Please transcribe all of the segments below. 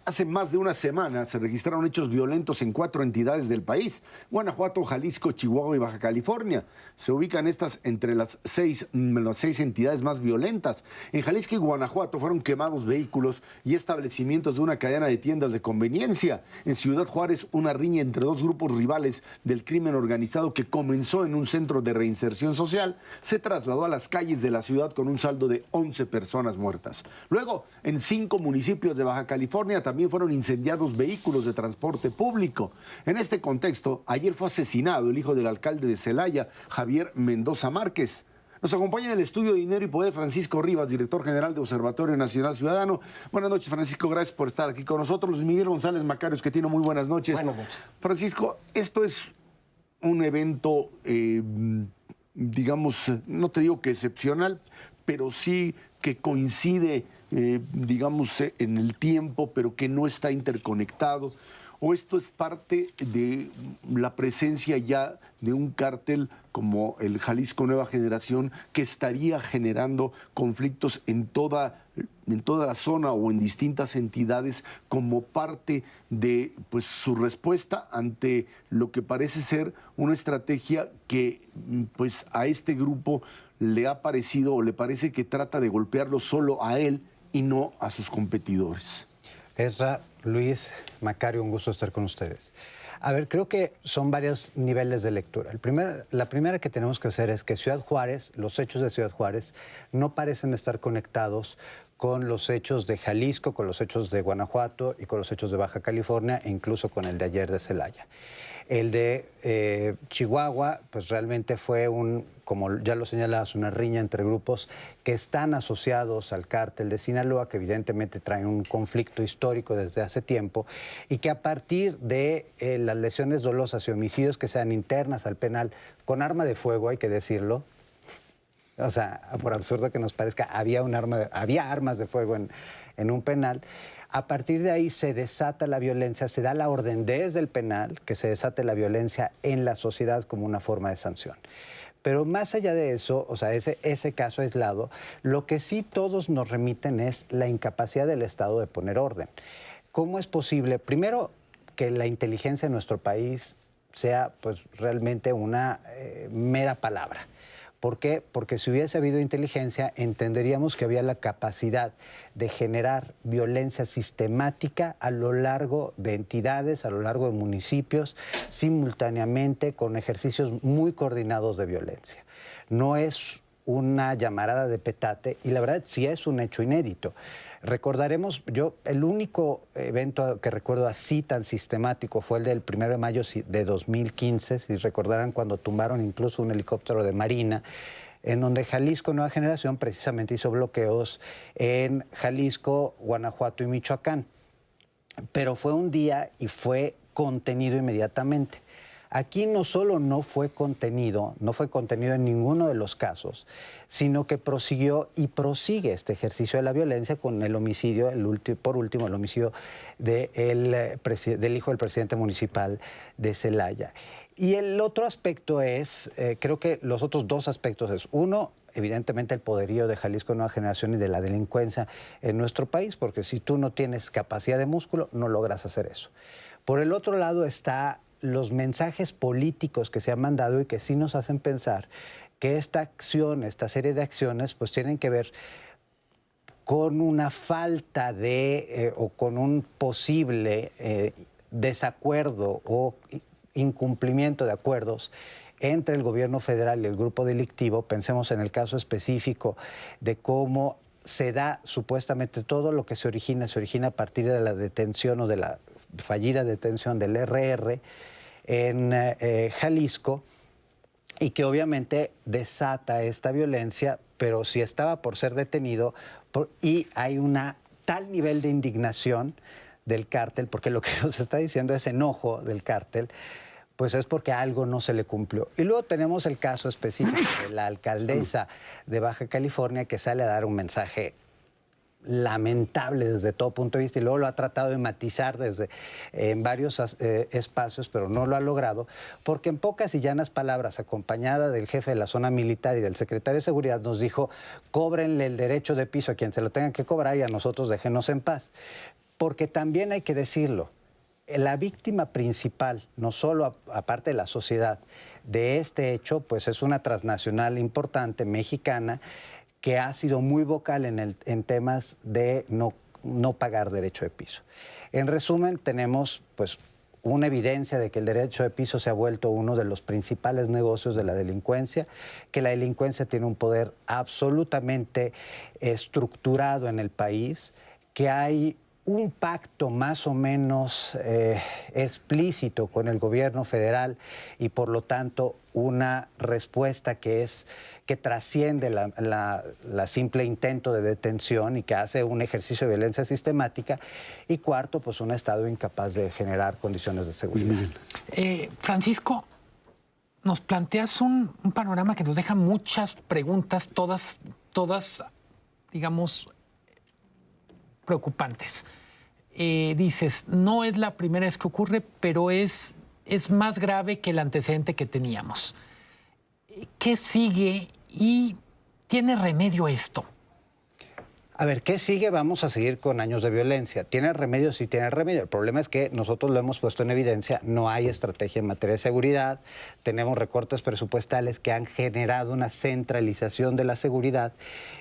Hace más de una semana se registraron hechos violentos en 4 entidades del país: Guanajuato, Jalisco, Chihuahua y Baja California. Se ubican estas entre las seis entidades más violentas. En Jalisco y Guanajuato fueron quemados vehículos y establecimientos de una cadena de tiendas de conveniencia. En Ciudad Juárez, una riña entre dos grupos rivales del crimen organizado que comenzó en un centro de reinserción social se trasladó a las calles de la ciudad con un saldo de 11 personas muertas. Luego, en 5 municipios de Baja California también fueron incendiados vehículos de transporte público. En este contexto, ayer fue asesinado el hijo del alcalde de Celaya, Javier Mendoza Márquez. Nos acompaña en el estudio de Dinero y Poder Francisco Rivas, director general de Observatorio Nacional Ciudadano. Buenas noches, Francisco, gracias por estar aquí con nosotros. Luis Miguel González Macarios, que tiene muy buenas noches. Buenas noches. Francisco, esto es un evento, digamos, no te digo que excepcional, pero sí que coincide, digamos, en el tiempo, pero que no está interconectado. ¿O esto es parte de la presencia ya de un cártel como el Jalisco Nueva Generación que estaría generando conflictos en toda la zona o en distintas entidades como parte de, pues, su respuesta ante lo que parece ser una estrategia que, pues, a este grupo le ha parecido o le parece que trata de golpearlo solo a él y no a sus competidores? Ezra, Luis, Macario, un gusto estar con ustedes. A ver, creo que son varios niveles de lectura. La primera que tenemos que hacer es que Ciudad Juárez, los hechos de Ciudad Juárez, no parecen estar conectados con los hechos de Jalisco, con los hechos de Guanajuato y con los hechos de Baja California e incluso con el de ayer de Celaya. El de Chihuahua, pues realmente fue como ya lo señalabas, una riña entre grupos que están asociados al cártel de Sinaloa, que evidentemente traen un conflicto histórico desde hace tiempo, y que a partir de las lesiones dolosas y homicidios que sean internas al penal, con arma de fuego, hay que decirlo, o sea, por absurdo que nos parezca, había armas de fuego en un penal. A partir de ahí se desata la violencia, se da la orden desde el penal que se desate la violencia en la sociedad como una forma de sanción. Pero más allá de eso, o sea, ese caso aislado, lo que sí todos nos remiten es la incapacidad del Estado de poner orden. ¿Cómo es posible? Primero, que la inteligencia en nuestro país sea, pues, realmente una mera palabra. ¿Por qué? Porque si hubiese habido inteligencia, entenderíamos que había la capacidad de generar violencia sistemática a lo largo de entidades, a lo largo de municipios, simultáneamente, con ejercicios muy coordinados de violencia. No es una llamarada de petate y la verdad sí es un hecho inédito. Recordaremos, el único evento que recuerdo así tan sistemático fue el del 1 de mayo de 2015, si recordarán, cuando tumbaron incluso un helicóptero de Marina, en donde Jalisco Nueva Generación precisamente hizo bloqueos en Jalisco, Guanajuato y Michoacán. Pero fue un día y fue contenido inmediatamente. Aquí no solo no fue contenido en ninguno de los casos, sino que prosiguió y prosigue este ejercicio de la violencia con el homicidio, por último, el homicidio del hijo del presidente municipal de Celaya. Y el otro aspecto es, creo que los otros dos aspectos es, uno, evidentemente el poderío de Jalisco Nueva Generación y de la delincuencia en nuestro país, porque si tú no tienes capacidad de músculo, no logras hacer eso. Por el otro lado está los mensajes políticos que se han mandado y que sí nos hacen pensar que esta acción, esta serie de acciones, pues tienen que ver con una falta de, o con un posible desacuerdo o incumplimiento de acuerdos entre el gobierno federal y el grupo delictivo. Pensemos en el caso específico de cómo se da supuestamente todo lo que se origina a partir de la detención o de la fallida detención del RR en Jalisco, y que obviamente desata esta violencia, pero si estaba por ser detenido, y hay una tal nivel de indignación del cártel, porque lo que nos está diciendo es enojo del cártel, pues es porque algo no se le cumplió. Y luego tenemos el caso específico de la alcaldesa de Baja California, que sale a dar un mensaje lamentable desde todo punto de vista, y luego lo ha tratado de matizar en varios espacios, pero no lo ha logrado, porque en pocas y llanas palabras, acompañada del jefe de la zona militar y del secretario de Seguridad, nos dijo: cóbrenle el derecho de piso a quien se lo tengan que cobrar y a nosotros déjenos en paz. Porque también hay que decirlo, la víctima principal, no solo aparte de la sociedad, de este hecho, pues es una transnacional importante, mexicana, que ha sido muy vocal en temas de no pagar derecho de piso. En resumen, tenemos pues una evidencia de que el derecho de piso se ha vuelto uno de los principales negocios de la delincuencia, que la delincuencia tiene un poder absolutamente estructurado en el país, que hay un pacto más o menos explícito con el gobierno federal y por lo tanto una respuesta que trasciende la simple intento de detención y que hace un ejercicio de violencia sistemática. Y cuarto, pues un Estado incapaz de generar condiciones de seguridad. Francisco, nos planteas un panorama que nos deja muchas preguntas, todas, digamos, preocupantes. Dices, no es la primera vez que ocurre, pero es más grave que el antecedente que teníamos. ¿Qué sigue y tiene remedio esto? A ver, ¿qué sigue? Vamos a seguir con años de violencia. ¿Tiene remedio? Sí tiene remedio. El problema es que nosotros lo hemos puesto en evidencia, no hay estrategia en materia de seguridad, tenemos recortes presupuestales que han generado una centralización de la seguridad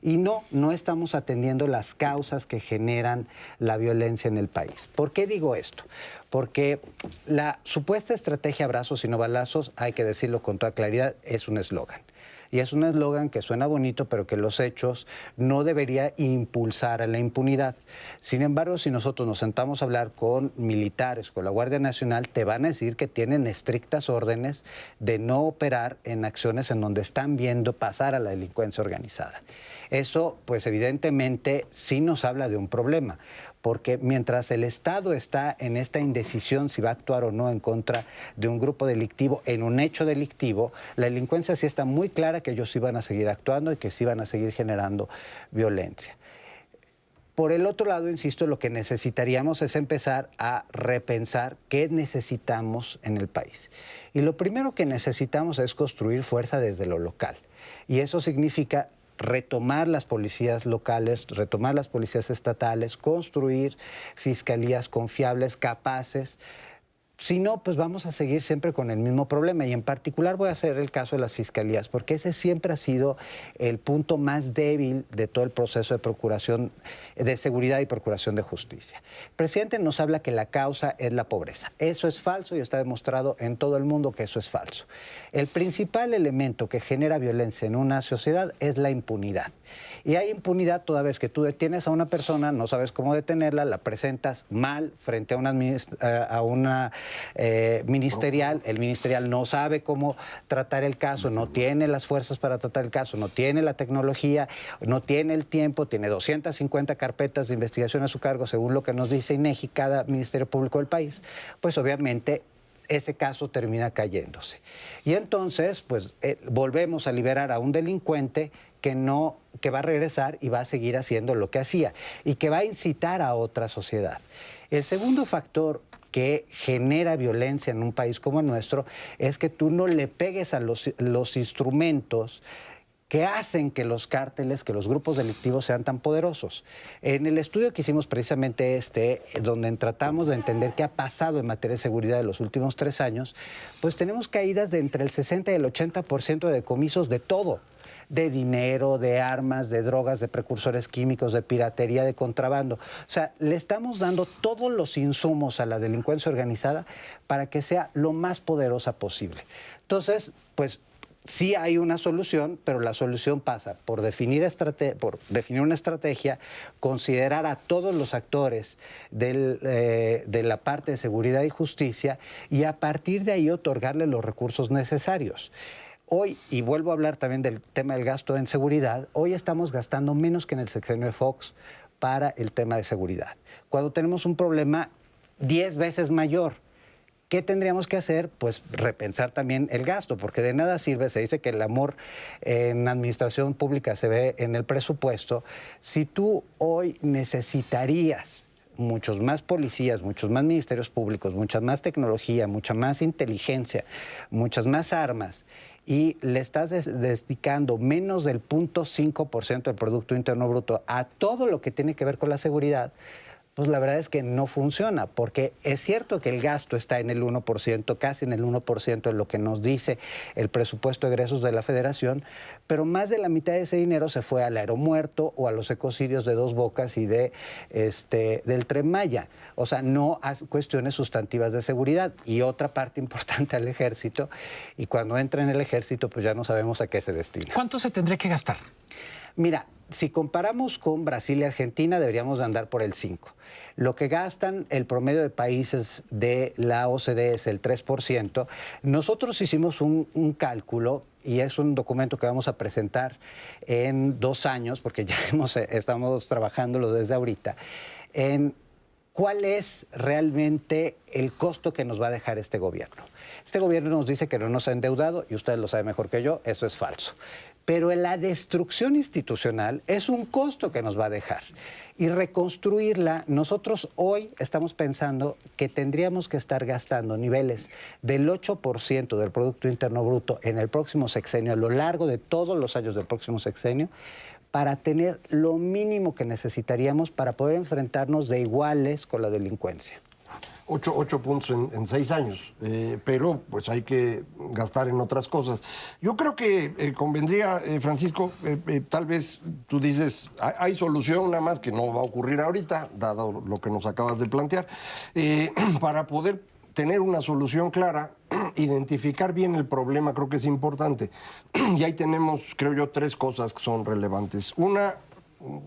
y no estamos atendiendo las causas que generan la violencia en el país. ¿Por qué digo esto? Porque la supuesta estrategia abrazos y no balazos, hay que decirlo con toda claridad, es un eslogan. Y es un eslogan que suena bonito, pero que los hechos no debería impulsar a la impunidad. Sin embargo, si nosotros nos sentamos a hablar con militares, con la Guardia Nacional, te van a decir que tienen estrictas órdenes de no operar en acciones en donde están viendo pasar a la delincuencia organizada. Eso, pues evidentemente, sí nos habla de un problema. Porque mientras el Estado está en esta indecisión si va a actuar o no en contra de un grupo delictivo, en un hecho delictivo, la delincuencia sí está muy clara que ellos sí van a seguir actuando y que sí van a seguir generando violencia. Por el otro lado, insisto, lo que necesitaríamos es empezar a repensar qué necesitamos en el país. Y lo primero que necesitamos es construir fuerza desde lo local. Y eso significa retomar las policías locales, retomar las policías estatales, construir fiscalías confiables, capaces. Si no, pues vamos a seguir siempre con el mismo problema. Y en particular voy a hacer el caso de las fiscalías, porque ese siempre ha sido el punto más débil de todo el proceso de procuración de seguridad y procuración de justicia. El presidente nos habla que la causa es la pobreza. Eso es falso y está demostrado en todo el mundo que eso es falso. El principal elemento que genera violencia en una sociedad es la impunidad. Y hay impunidad toda vez que tú detienes a una persona, no sabes cómo detenerla, la presentas mal frente a una ministerial, el ministerial no sabe cómo tratar el caso, no tiene las fuerzas para tratar el caso, no tiene la tecnología, no tiene el tiempo, tiene 250 carpetas de investigación a su cargo, según lo que nos dice INEGI, cada Ministerio Público del país, pues obviamente ese caso termina cayéndose. Y entonces, pues volvemos a liberar a un delincuente que va a regresar y va a seguir haciendo lo que hacía y que va a incitar a otra sociedad. El segundo factor que genera violencia en un país como el nuestro es que tú no le pegues a los instrumentos que hacen que los cárteles, que los grupos delictivos sean tan poderosos. En el estudio que hicimos precisamente donde tratamos de entender qué ha pasado en materia de seguridad en los últimos 3 años, pues tenemos caídas de entre el 60 y el 80% de decomisos de todo. De dinero, de armas, de drogas, de precursores químicos, de piratería, de contrabando. O sea, le estamos dando todos los insumos a la delincuencia organizada para que sea lo más poderosa posible. Entonces, pues sí hay una solución, pero la solución pasa por definir una estrategia, considerar a todos los actores de la parte de seguridad y justicia y a partir de ahí otorgarle los recursos necesarios. Hoy, y vuelvo a hablar también del tema del gasto en seguridad, hoy estamos gastando menos que en el sexenio de Fox para el tema de seguridad. Cuando tenemos un problema 10 veces mayor, ¿qué tendríamos que hacer? Pues repensar también el gasto, porque de nada sirve, se dice que el amor en administración pública se ve en el presupuesto. Si tú hoy necesitarías muchos más policías, muchos más ministerios públicos, mucha más tecnología, mucha más inteligencia, muchas más armas, y le estás dedicando menos del 0.5% del Producto Interno Bruto a todo lo que tiene que ver con la seguridad, Pues la verdad es que no funciona, porque es cierto que el gasto está en el 1%, casi en el 1% de lo que nos dice el presupuesto de egresos de la Federación, pero más de la mitad de ese dinero se fue al Aeromuerto o a los ecocidios de Dos Bocas y del Tren Maya. O sea, no a cuestiones sustantivas de seguridad. Y otra parte importante al Ejército, y cuando entra en el Ejército, pues ya no sabemos a qué se destina. ¿Cuánto se tendría que gastar? Mira, si comparamos con Brasil y Argentina, deberíamos de andar por el 5%. Lo que gastan el promedio de países de la OCDE es el 3%. Nosotros hicimos un cálculo, y es un documento que vamos a presentar en 2 años, porque ya estamos trabajándolo desde ahorita, en cuál es realmente el costo que nos va a dejar este gobierno. Este gobierno nos dice que no nos ha endeudado, y ustedes lo saben mejor que yo, eso es falso. Pero la destrucción institucional es un costo que nos va a dejar. Y reconstruirla, nosotros hoy estamos pensando que tendríamos que estar gastando niveles del 8% del Producto Interno Bruto en el próximo sexenio, a lo largo de todos los años del próximo sexenio, para tener lo mínimo que necesitaríamos para poder enfrentarnos de iguales con la delincuencia. 8 puntos en 6 años, pero pues hay que gastar en otras cosas. Yo creo que convendría, Francisco, tal vez tú dices, hay solución, nada más que no va a ocurrir ahorita, dado lo que nos acabas de plantear, para poder tener una solución clara, identificar bien el problema, creo que es importante. Y ahí tenemos, creo yo, 3 cosas que son relevantes. Una,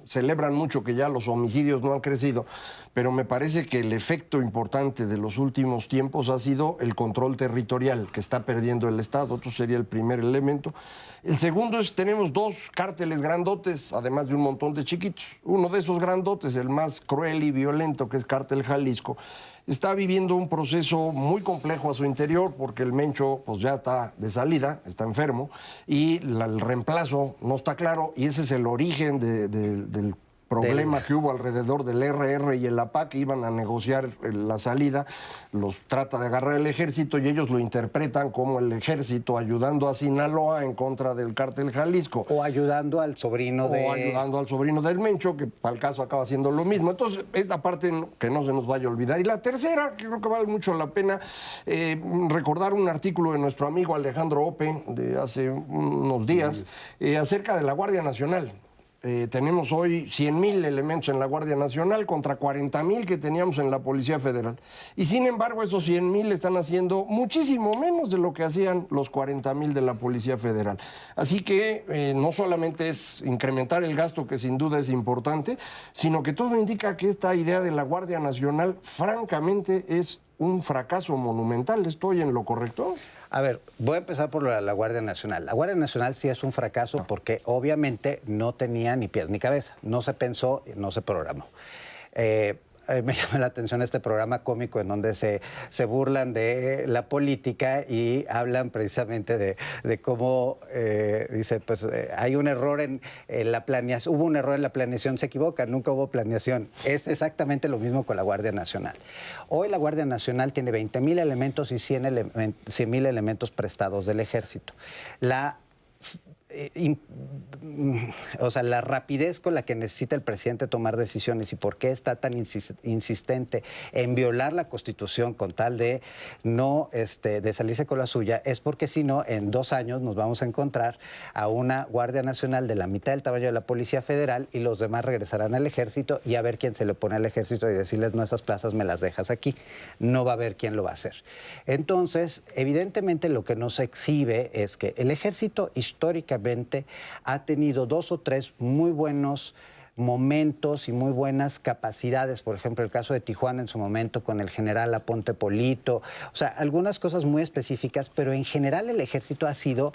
celebran mucho que ya los homicidios no han crecido, pero me parece que el efecto importante de los últimos tiempos ha sido el control territorial que está perdiendo el Estado. Otro sería el primer elemento. El segundo es, tenemos 2 cárteles grandotes, además de un montón de chiquitos. Uno de esos grandotes, el más cruel y violento, que es Cártel Jalisco, está viviendo un proceso muy complejo a su interior, porque el Mencho pues ya está de salida, está enfermo, y el reemplazo no está claro, y ese es el origen del problema que hubo alrededor del RR y el APAC, que iban a negociar la salida. Los trata de agarrar el ejército y ellos lo interpretan como el ejército ayudando a Sinaloa en contra del Cártel Jalisco. O ayudando al sobrino del Mencho, que para el caso acaba siendo lo mismo. Entonces, esta parte que no se nos vaya a olvidar. Y la tercera, que creo que vale mucho la pena, recordar un artículo de nuestro amigo Alejandro Ope de hace unos días acerca de la Guardia Nacional. Tenemos hoy 100,000 elementos en la Guardia Nacional contra 40,000 que teníamos en la Policía Federal. Y sin embargo, esos 100,000 están haciendo muchísimo menos de lo que hacían los 40,000 de la Policía Federal. Así que no solamente es incrementar el gasto, que sin duda es importante, sino que todo indica que esta idea de la Guardia Nacional, francamente, es un fracaso monumental. ¿Estoy en lo correcto? A ver, voy a empezar por la Guardia Nacional. La Guardia Nacional sí es un fracaso porque obviamente no tenía ni pies ni cabeza. No se pensó, no se programó. Me llama la atención este programa cómico en donde se burlan de la política y hablan precisamente de cómo, dice, pues hay un error en la planeación, hubo un error en la planeación, se equivocan, nunca hubo planeación. Es exactamente lo mismo con la Guardia Nacional. Hoy la Guardia Nacional tiene 20,000 elementos y 100,000 elementos prestados del Ejército. O sea, la rapidez con la que necesita el presidente tomar decisiones y por qué está tan insistente en violar la Constitución con tal de no de salirse con la suya, es porque si no, en 2 años nos vamos a encontrar a una Guardia Nacional de la mitad del tamaño de la Policía Federal y los demás regresarán al Ejército, y a ver quién se le pone al Ejército y decirles, no, esas plazas me las dejas aquí. No va a haber quién lo va a hacer. Entonces, evidentemente lo que nos exhibe es que el Ejército históricamente ha tenido 2 o 3 muy buenos momentos y muy buenas capacidades. Por ejemplo, el caso de Tijuana en su momento con el general Aponte Polito. O sea, algunas cosas muy específicas, pero en general el Ejército ha sido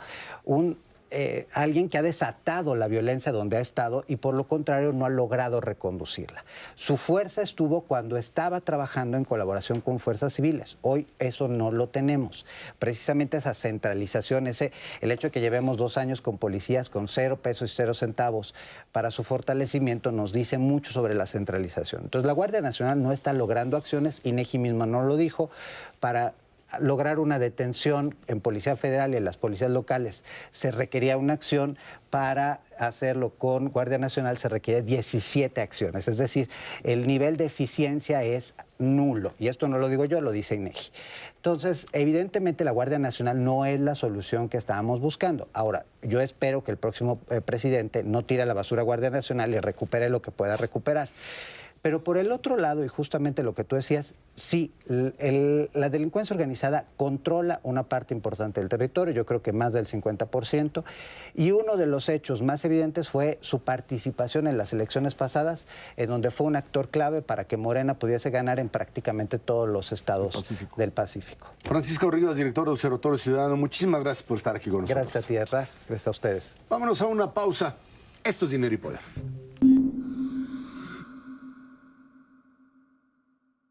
alguien que ha desatado la violencia donde ha estado y por lo contrario no ha logrado reconducirla. Su fuerza estuvo cuando estaba trabajando en colaboración con fuerzas civiles. Hoy eso no lo tenemos. Precisamente esa centralización, el hecho de que llevemos 2 años con policías con 0 pesos y 0 centavos para su fortalecimiento nos dice mucho sobre la centralización. Entonces la Guardia Nacional no está logrando acciones, INEGI misma no lo dijo, para lograr una detención en Policía Federal y en las policías locales se requería una acción, para hacerlo con Guardia Nacional se requiere 17 acciones. Es decir, el nivel de eficiencia es nulo. Y esto no lo digo yo, lo dice INEGI. Entonces, evidentemente la Guardia Nacional no es la solución que estábamos buscando. Ahora, yo espero que el próximo presidente no tire a la basura a Guardia Nacional y recupere lo que pueda recuperar. Pero por el otro lado, y justamente lo que tú decías, sí, la delincuencia organizada controla una parte importante del territorio, yo creo que más del 50%, y uno de los hechos más evidentes fue su participación en las elecciones pasadas, en donde fue un actor clave para que Morena pudiese ganar en prácticamente todos los estados del Pacífico. Francisco Rivas, director de Observatorio Ciudadano, muchísimas gracias por estar aquí con nosotros. Gracias a ti, Erra. Gracias a ustedes. Vámonos a una pausa. Esto es Dinero y Poder.